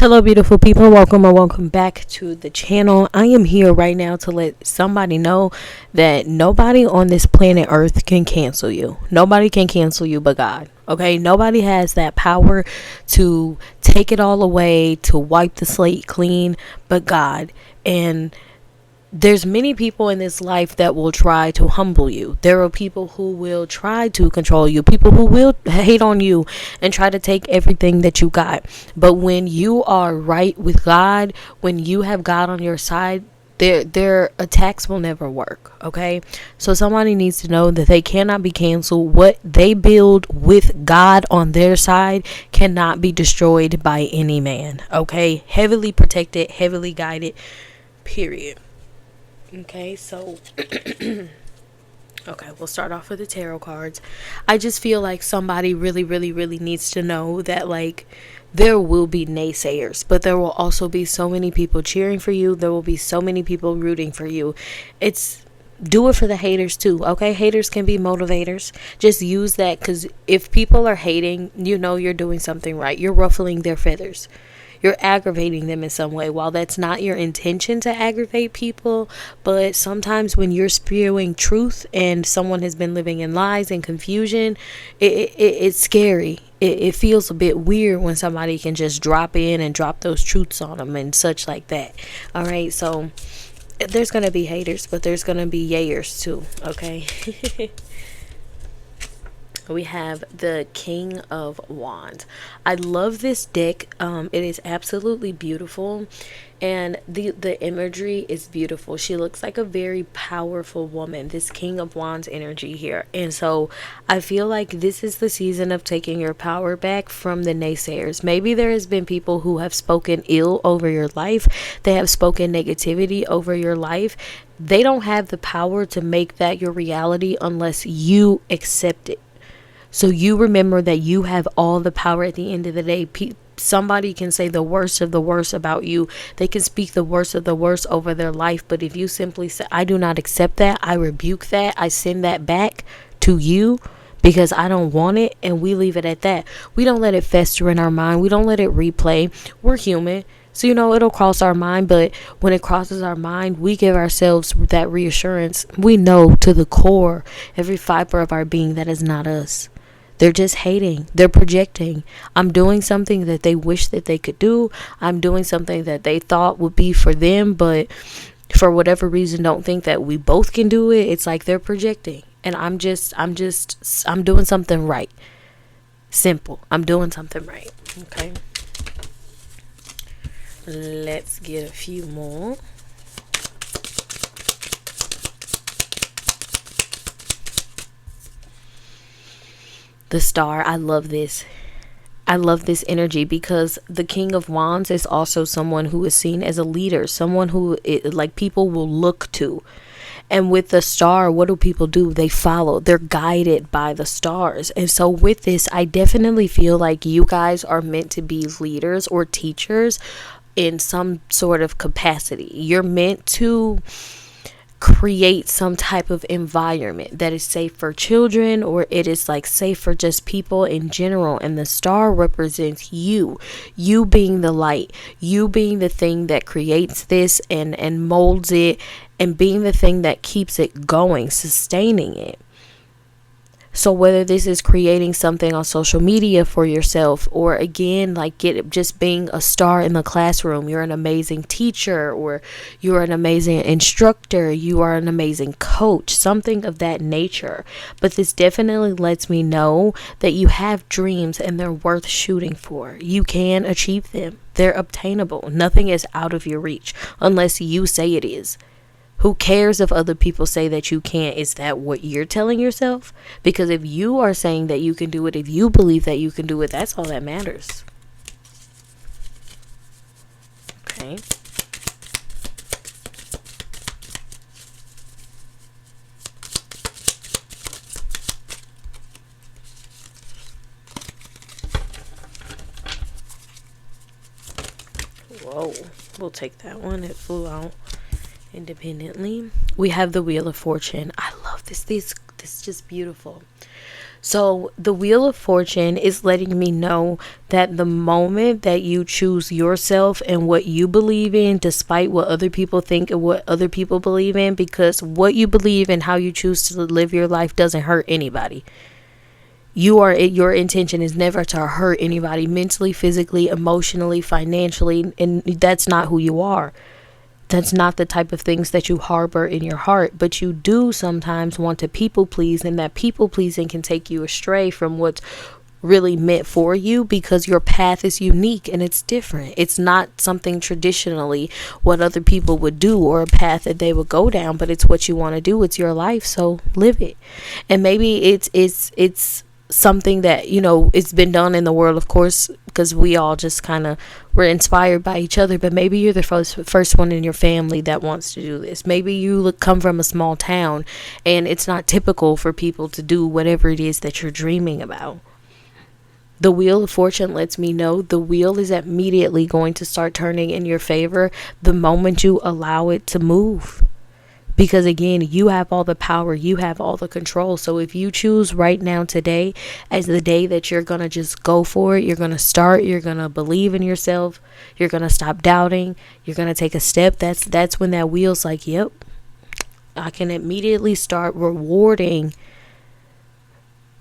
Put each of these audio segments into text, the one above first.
Hello, beautiful people. Welcome or welcome back to the channel. I am here right now to let somebody know that nobody on this planet Earth can cancel you. Nobody can cancel you but God. Okay? Nobody has that power to take it all away, to wipe the slate clean but God. And there's many people in this life that will try to humble you. There are people who will try to control you, people who will hate on you and try to take everything that you got. But when you are right with God, when you have God on your side, their attacks will never work. Okay, so somebody needs to know that they cannot be canceled. What they build with God on their side cannot be destroyed by any man. Okay, heavily protected, heavily guided, period. Okay, so okay, we'll start off with the tarot cards. I just feel like somebody really, really, really needs to know that, like, there will be naysayers, but there will also be so many people cheering for you. There will be so many people rooting for you. It's do it for the haters too, okay? Haters can be motivators. Just use that, because if people are hating, you know you're doing something right. You're ruffling their feathers. You're aggravating them in some way. While that's not your intention to aggravate people, but sometimes when you're spewing truth and someone has been living in lies and confusion, it's scary. It feels a bit weird when somebody can just drop in and drop those truths on them and such like that. All right, so there's going to be haters, but there's going to be yayers too, okay? We have the King of Wands. I love this deck. It is absolutely beautiful, and the imagery is beautiful. She looks like a very powerful woman, this King of Wands energy here. And so I feel like this is the season of taking your power back from the naysayers. Maybe there has been people who have spoken ill over your life. They have spoken negativity over your life. They don't have the power to make that your reality unless you accept it. So you remember that you have all the power at the end of the day. Somebody can say the worst of the worst about you. They can speak the worst of the worst over their life. But if you simply say, I do not accept that, I rebuke that, I send that back to you because I don't want it, and we leave it at that. We don't let it fester in our mind. We don't let it replay. We're human. So, it'll cross our mind, but when it crosses our mind, we give ourselves that reassurance. We know to the core, every fiber of our being, that is not us. They're just hating. They're projecting. I'm doing something that they wish that they could do. I'm doing something that they thought would be for them, but for whatever reason don't think that we both can do it. It's like they're projecting. And I'm doing something right. Simple. I'm doing something right. Okay. Let's get a few more. The Star. I love this. I love this energy because the King of Wands is also someone who is seen as a leader, someone who people will look to. And with the Star, what do people do? They follow. They're guided by the stars. And so with this, I definitely feel like you guys are meant to be leaders or teachers in some sort of capacity. You're meant to create some type of environment that is safe for children, or it is like safe for just people in general. And the Star represents you being the light, you being the thing that creates this and molds it, and being the thing that keeps it going, sustaining it. So whether this is creating something on social media for yourself, or again, just being a star in the classroom, you're an amazing teacher, or you're an amazing instructor, you are an amazing coach, something of that nature. But this definitely lets me know that you have dreams and they're worth shooting for. You can achieve them. They're obtainable. Nothing is out of your reach unless you say it is. Who cares if other people say that you can't? Is that what you're telling yourself? Because if you are saying that you can do it, if you believe that you can do it, that's all that matters. Okay. Whoa. We'll take that one. It flew out independently. We have the Wheel of Fortune. I love this. This is just beautiful. So the Wheel of Fortune is letting me know that the moment that you choose yourself and what you believe in, despite what other people think and what other people believe in, because what you believe and how you choose to live your life doesn't hurt anybody. Your intention is never to hurt anybody mentally, physically, emotionally, financially, and that's not who you are. That's not the type of things that you harbor in your heart, but you do sometimes want to people please, and that people pleasing can take you astray from what's really meant for you, because your path is unique and it's different. It's not something traditionally what other people would do or a path that they would go down, but it's what you want to do. It's your life, so live it. And maybe it's something that, it's been done in the world, of course, because we all just kind of were inspired by each other. But maybe you're the first one in your family that wants to do this. Maybe you come from a small town and it's not typical for people to do whatever it is that you're dreaming about. The Wheel of Fortune lets me know the wheel is immediately going to start turning in your favor the moment you allow it to move. Because again, you have all the power, you have all the control. So if you choose right now, today, as the day that you're going to just go for it, you're going to start, you're going to believe in yourself, you're going to stop doubting, you're going to take a step, that's when that wheel's like, yep, I can immediately start rewarding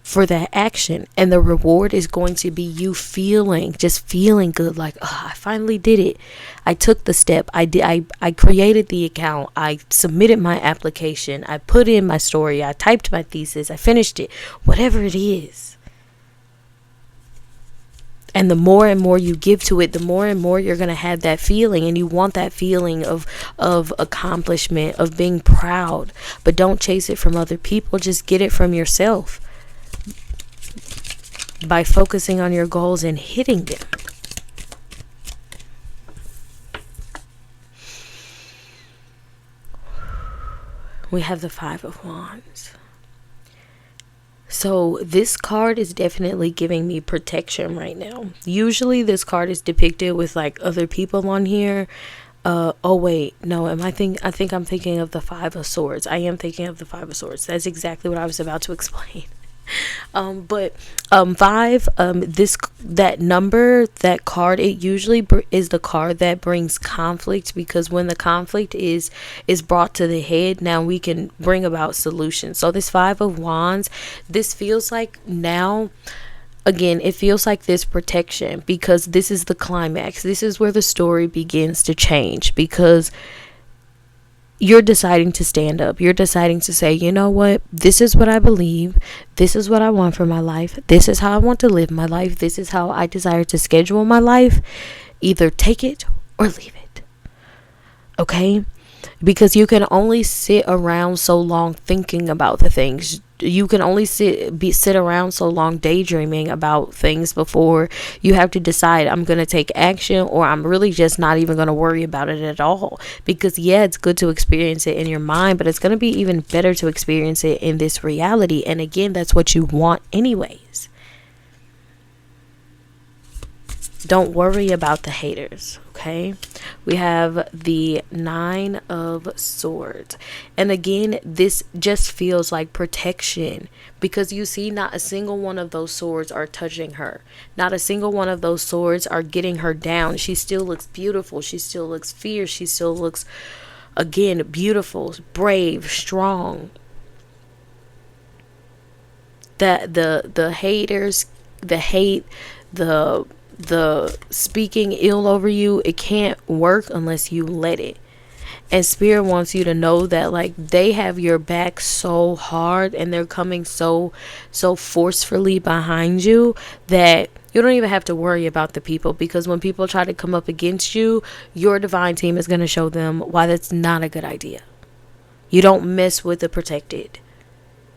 for that action. And the reward is going to be you just feeling good, like, oh, I finally did it. I took the step. I created the account. I submitted my application. I put in my story. I typed my thesis. I finished it. Whatever it is. And the more and more you give to it, the more and more you're going to have that feeling. And you want that feeling of accomplishment, of being proud. But don't chase it from other people. Just get it from yourself, by focusing on your goals and hitting them. We have the Five of Wands. So this card is definitely giving me protection right now. Usually this card is depicted with like other people on here. Oh wait, no, I think I'm thinking of the Five of Swords. I am thinking of the Five of Swords. That's exactly what I was about to explain. But five, that number, that card, it usually is the card that brings conflict, because when the conflict is brought to the head, now we can bring about solutions. So this Five of Wands, this feels like now, again, it feels like this protection, because this is the climax. This is where the story begins to change, because you're deciding to stand up. You're deciding to say, you know what? This is what I believe. This is what I want for my life. This is how I want to live my life. This is how I desire to schedule my life. Either take it or leave it. Okay? Because you can only sit around so long thinking about the things. You can only sit around so long daydreaming about things before you have to decide, I'm going to take action, or I'm really just not even going to worry about it at all. Because yeah, it's good to experience it in your mind, but it's going to be even better to experience it in this reality. And again, that's what you want anyways. Don't worry about the haters, okay? We have the Nine of Swords. And again, this just feels like protection, because you see, not a single one of those swords are touching her. Not a single one of those swords are getting her down. She still looks beautiful. She still looks fierce. She still looks, again, beautiful, brave, strong. That the haters, the hate, the speaking ill over you, it can't work unless you let it. And Spirit wants you to know that, like, they have your back so hard, and they're coming so forcefully behind you, that you don't even have to worry about the people. Because when people try to come up against you, your divine team is going to show them why that's not a good idea. You don't mess with the protected.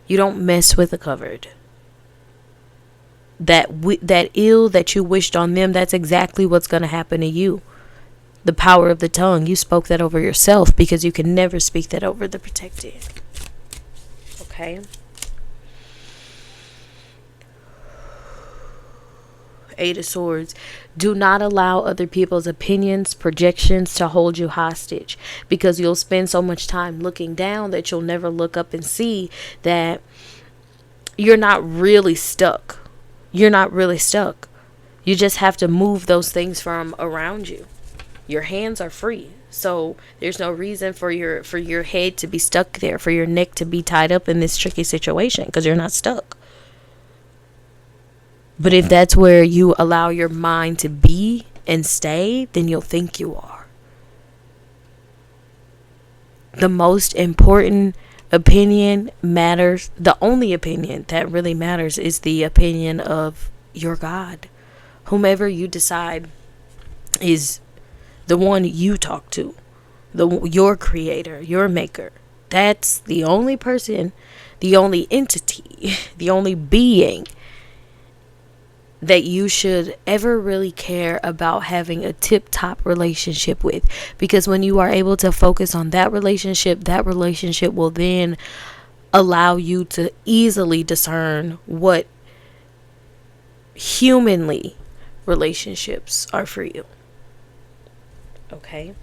You don't mess with the covered. That ill that you wished on them, that's exactly what's going to happen to you. The power of the tongue, you spoke that over yourself, because you can never speak that over the protected. Okay? Eight of Swords. Do not allow other people's opinions, projections to hold you hostage, because you'll spend so much time looking down that you'll never look up and see that you're not really stuck. You're not really stuck. You just have to move those things from around you. Your hands are free. So there's no reason for your head to be stuck there, for your neck to be tied up in this tricky situation, because you're not stuck. But if that's where you allow your mind to be and stay, then you'll think you are. The most important opinion matters. The only opinion that really matters is the opinion of your God. Whomever you decide is the one you talk to, your creator, your maker. That's the only person, the only entity, the only being that you should ever really care about having a tip-top relationship with. Because when you are able to focus on that relationship will then allow you to easily discern what humanly relationships are for you. Okay?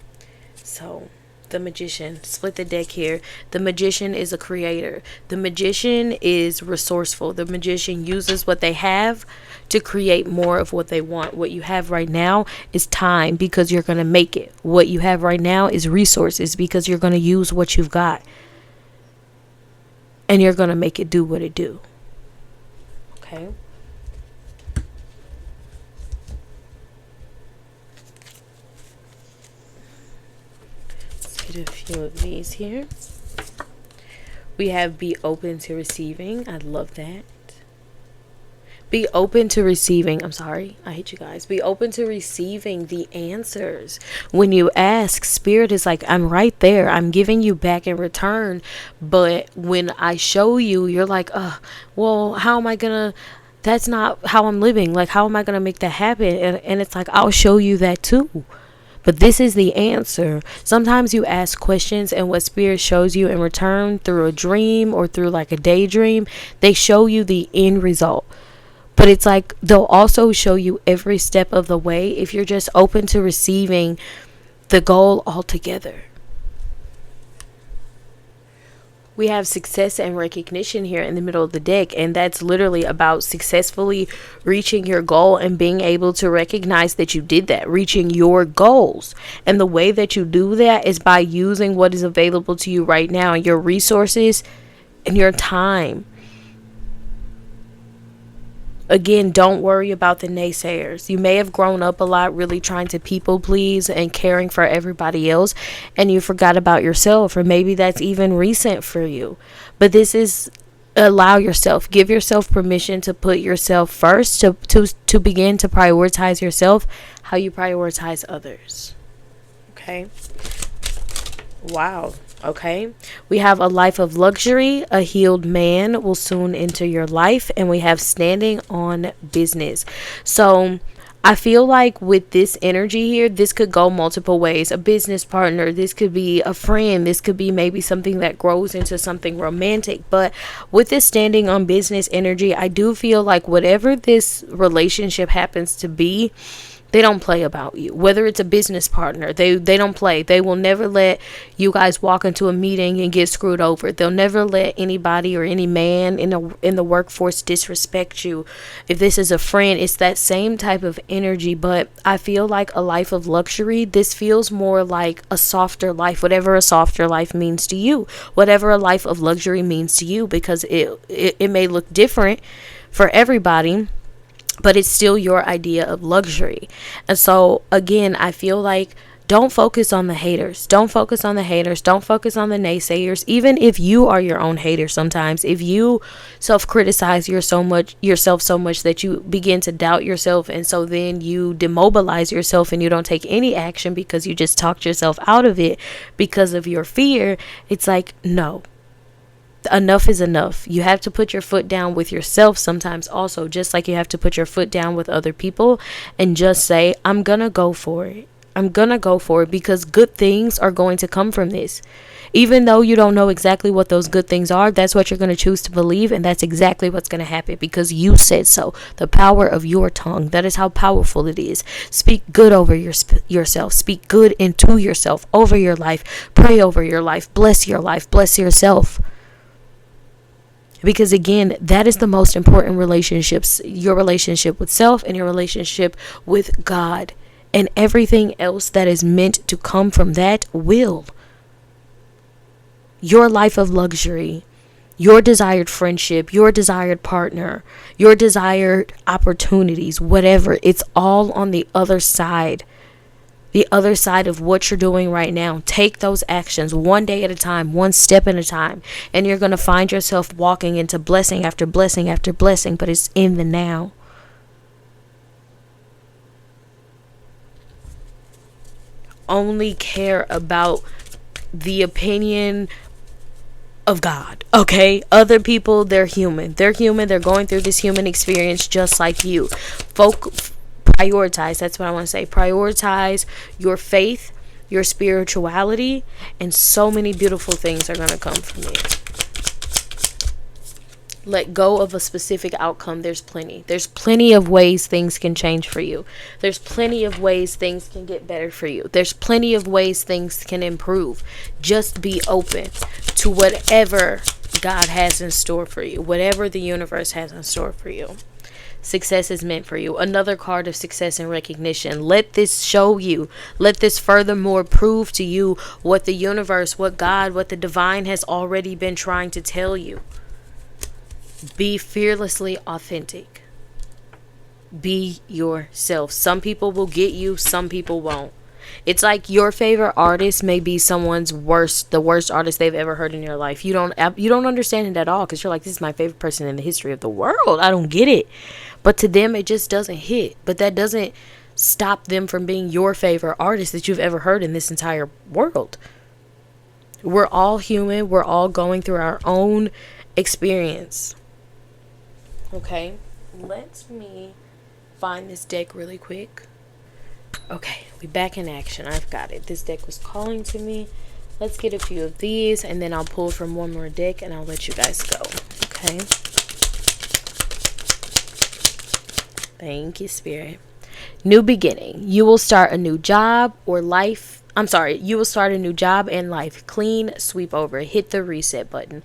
So, the magician, split the deck here. The magician is a creator. The magician is resourceful. The magician uses what they have to create more of what they want. What you have right now is time, because you're going to make it. What you have right now is resources, because you're going to use what you've got. And you're going to make it do what it do. Okay? Get a few of these here. We have be open to receiving. I love that. Be open to receiving. I'm sorry, I hate you guys. Be open to receiving the answers. When you ask, Spirit is like, I'm right there. I'm giving you back in return. But when I show you, you're like, well, how am I gonna? That's not how I'm living. Like, how am I gonna make that happen? And it's like, I'll show you that too. But this is the answer. Sometimes you ask questions, and what Spirit shows you in return through a dream or through like a daydream, they show you the end result. But it's like they'll also show you every step of the way if you're just open to receiving the goal altogether. We have success and recognition here in the middle of the deck, and that's literally about successfully reaching your goal and being able to recognize that you did that, reaching your goals. And the way that you do that is by using what is available to you right now, your resources and your time. Again, don't worry about the naysayers. You may have grown up a lot really trying to people please and caring for everybody else, and you forgot about yourself, or maybe that's even recent for you. But this is, allow yourself, give yourself permission to put yourself first, to begin to prioritize yourself how you prioritize others. Okay? Wow. Okay, we have a life of luxury. A healed man will soon enter your life, and we have standing on business. So I feel like with this energy here, this could go multiple ways. A business partner, this could be a friend, this could be maybe something that grows into something romantic. But with this standing on business energy, I do feel like whatever this relationship happens to be, they don't play about you. Whether it's a business partner, they don't play. They will never let you guys walk into a meeting and get screwed over. They'll never let anybody or any man in the workforce disrespect you. If this is a friend, it's that same type of energy. But I feel like a life of luxury, this feels more like a softer life, whatever a softer life means to you, whatever a life of luxury means to you, because it may look different for everybody, but it's still your idea of luxury. And so again, I feel like don't focus on the haters. Don't focus on the haters. Don't focus on the naysayers. Even if you are your own hater sometimes, if you self-criticize yourself so much that you begin to doubt yourself, and so then you demobilize yourself and you don't take any action because you just talked yourself out of it because of your fear, it's like, no. Enough is enough. You have to put your foot down with yourself sometimes also, just like you have to put your foot down with other people and just say, I'm gonna go for it. I'm gonna go for it, because good things are going to come from this. Even though you don't know exactly what those good things are, that's what you're going to choose to believe, and that's exactly what's going to happen because you said so. The power of your tongue, that is how powerful it is. Speak good over yourself. Speak good into yourself, over your life. Pray over your life. Bless yourself. Because again, that is the most important relationships, your relationship with self and your relationship with God. And everything else that is meant to come from that will. Your life of luxury, your desired friendship, your desired partner, your desired opportunities, whatever, it's all on the other side. The other side of what you're doing right now. Take those actions one day at a time, one step at a time, and you're going to find yourself walking into blessing after blessing after blessing, but it's in the now. Only care about the opinion of God, okay? Other people, they're human. They're human. They're going through this human experience just like you. Prioritize, that's what I want to say. Prioritize your faith, your spirituality, and so many beautiful things are going to come from it. Let go of a specific outcome. There's plenty of ways things can change for you. There's plenty of ways things can get better for you. There's plenty of ways things can improve. Just be open to whatever God has in store for you, whatever the universe has in store for you. Success is meant for you. Another card of success and recognition. Let this show you. Let this furthermore prove to you what the universe, what God, what the divine has already been trying to tell you. Be fearlessly authentic. Be yourself. Some people will get you, some people won't. It's like your favorite artist may be someone's the worst artist they've ever heard in your life. You don't understand it at all because you're like, this is my favorite person in the history of the world. I don't get it. But to them, it just doesn't hit. But that doesn't stop them from being your favorite artist that you've ever heard in this entire world. We're all human. We're all going through our own experience. Okay, let me find this deck really quick. Okay, we back in action. I've got it. This deck was calling to me. Let's get a few of these, and then I'll pull from one more deck, and I'll let you guys go. Okay. Thank you, Spirit. New beginning. You will start a new job or life. You will start a new job and life. Clean sweep over. Hit the reset button.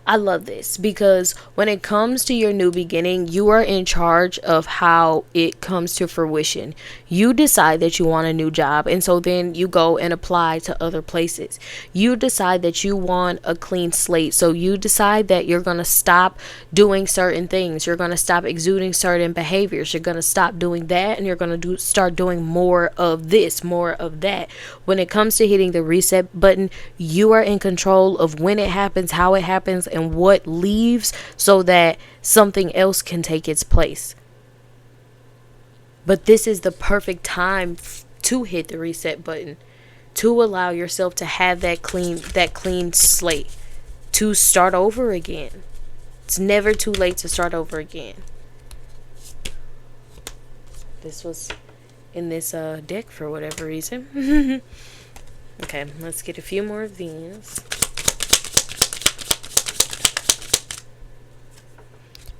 I love this because when it comes to your new beginning, you are in charge of how it comes to fruition. You decide that you want a new job, and so then you go and apply to other places. You decide that you want a clean slate, so you decide that you're going to stop doing certain things. You're going to stop exuding certain behaviors. You're going to stop doing that, and you're going to start doing more of this, more of that. When it comes to hitting the reset button, you are in control of when it happens, how it happens, and what leaves so that something else can take its place. But this is the perfect time to hit the reset button, to allow yourself to have that clean slate, to start over again. It's never too late to start over again. This was in this deck for whatever reason. Okay, let's get a few more of these.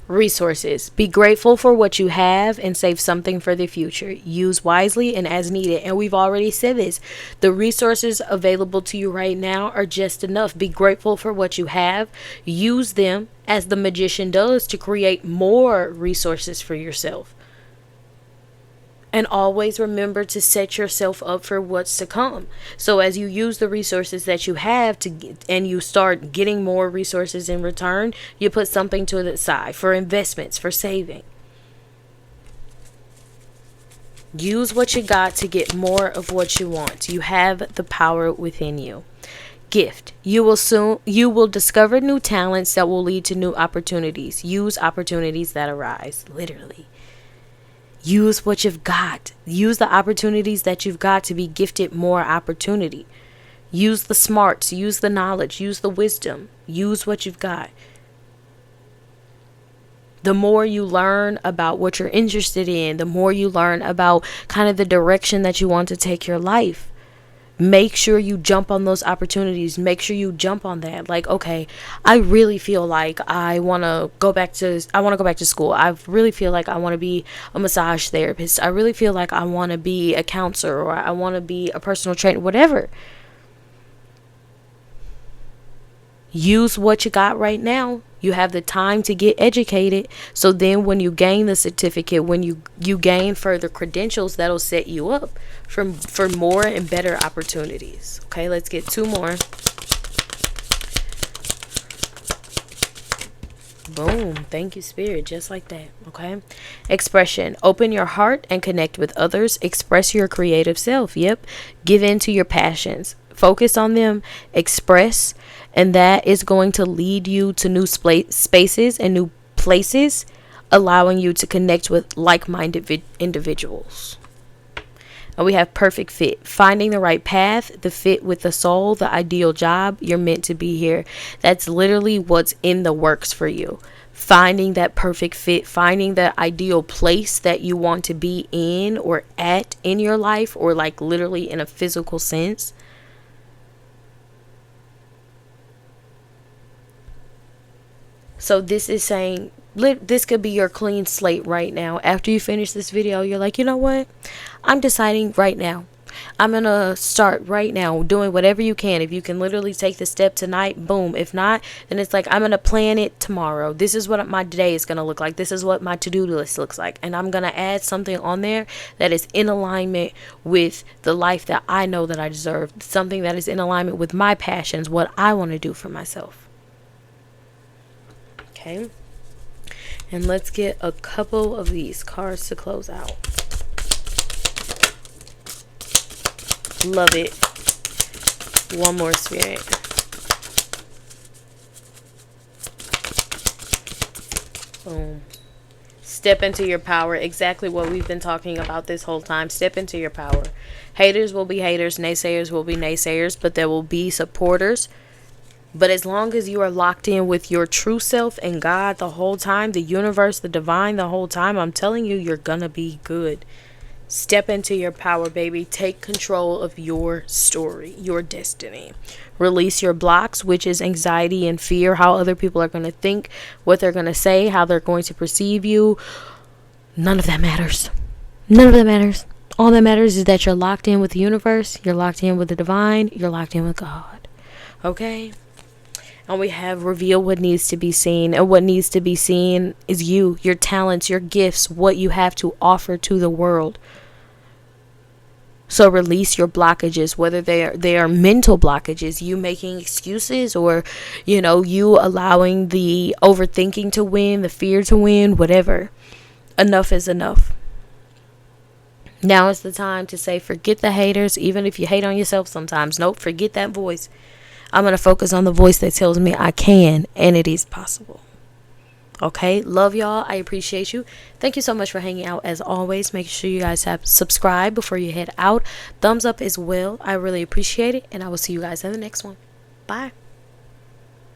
Resources. Be grateful for what you have and save something for the future. Use wisely and as needed. And we've already said this. The resources available to you right now are just enough. Be grateful for what you have. Use them as the magician does to create more resources for yourself. And always remember to set yourself up for what's to come. So as you use the resources that you have and you start getting more resources in return, you put something to the side for investments, for saving. Use what you got to get more of what you want. You have the power within you. Gift. You will discover new talents that will lead to new opportunities. Use opportunities that arise. Literally. Use what you've got. Use the opportunities that you've got to be gifted more opportunity. Use the smarts. Use the knowledge. Use the wisdom. Use what you've got. The more you learn about what you're interested in, the more you learn about kind of the direction that you want to take your life. Make sure you jump on those opportunities. Make sure you jump on that. Like, okay, I really feel like I want to go back to school. I really feel like I want to be a massage therapist. I really feel like I want to be a counselor, or I want to be a personal trainer, whatever. Use what you got right now You have the time to get educated. So then when you gain the certificate, when you gain further credentials, that'll set you up for more and better opportunities. Okay, let's get two more. Boom. Thank you, Spirit. Just like that. Okay. Expression. Open your heart and connect with others. Express your creative self. Yep. Give in to your passions. Focus on them. Express. And that is going to lead you to new spaces and new places, allowing you to connect with like-minded individuals. And we have perfect fit. Finding the right path, the fit with the soul, the ideal job. You're meant to be here. That's literally what's in the works for you. Finding that perfect fit, finding the ideal place that you want to be in or at in your life, or like literally in a physical sense. So this is saying, this could be your clean slate right now. After you finish this video, you're like, you know what? I'm deciding right now. I'm going to start right now doing whatever you can. If you can literally take the step tonight, boom. If not, then it's like, I'm going to plan it tomorrow. This is what my day is going to look like. This is what my to-do list looks like. And I'm going to add something on there that is in alignment with the life that I know that I deserve. Something that is in alignment with my passions, what I want to do for myself. Okay. And let's get a couple of these cards to close out. Love it. One more, Spirit. Boom. Step into your power. Exactly what we've been talking about this whole time. Step into your power. Haters will be haters. Naysayers will be naysayers. But there will be supporters. But as long as you are locked in with your true self and God the whole time, the universe, the divine the whole time, I'm telling you, you're gonna be good. Step into your power, baby. Take control of your story, your destiny. Release your blocks, which is anxiety and fear, how other people are going to think, what they're going to say, how they're going to perceive you. None of that matters. None of that matters. All that matters is that you're locked in with the universe, you're locked in with the divine, you're locked in with God. Okay? And we have reveal what needs to be seen. And what needs to be seen is you, your talents, your gifts, what you have to offer to the world. So release your blockages, whether they are mental blockages, you making excuses, or, you allowing the overthinking to win, the fear to win, whatever. Enough is enough. Now is the time to say, forget the haters, even if you hate on yourself sometimes. Nope, forget that voice. I'm going to focus on the voice that tells me I can, and it is possible. Okay, love y'all. I appreciate you. Thank you so much for hanging out as always. Make sure you guys have subscribe before you head out. Thumbs up as well. I really appreciate it, and I will see you guys in the next one. Bye.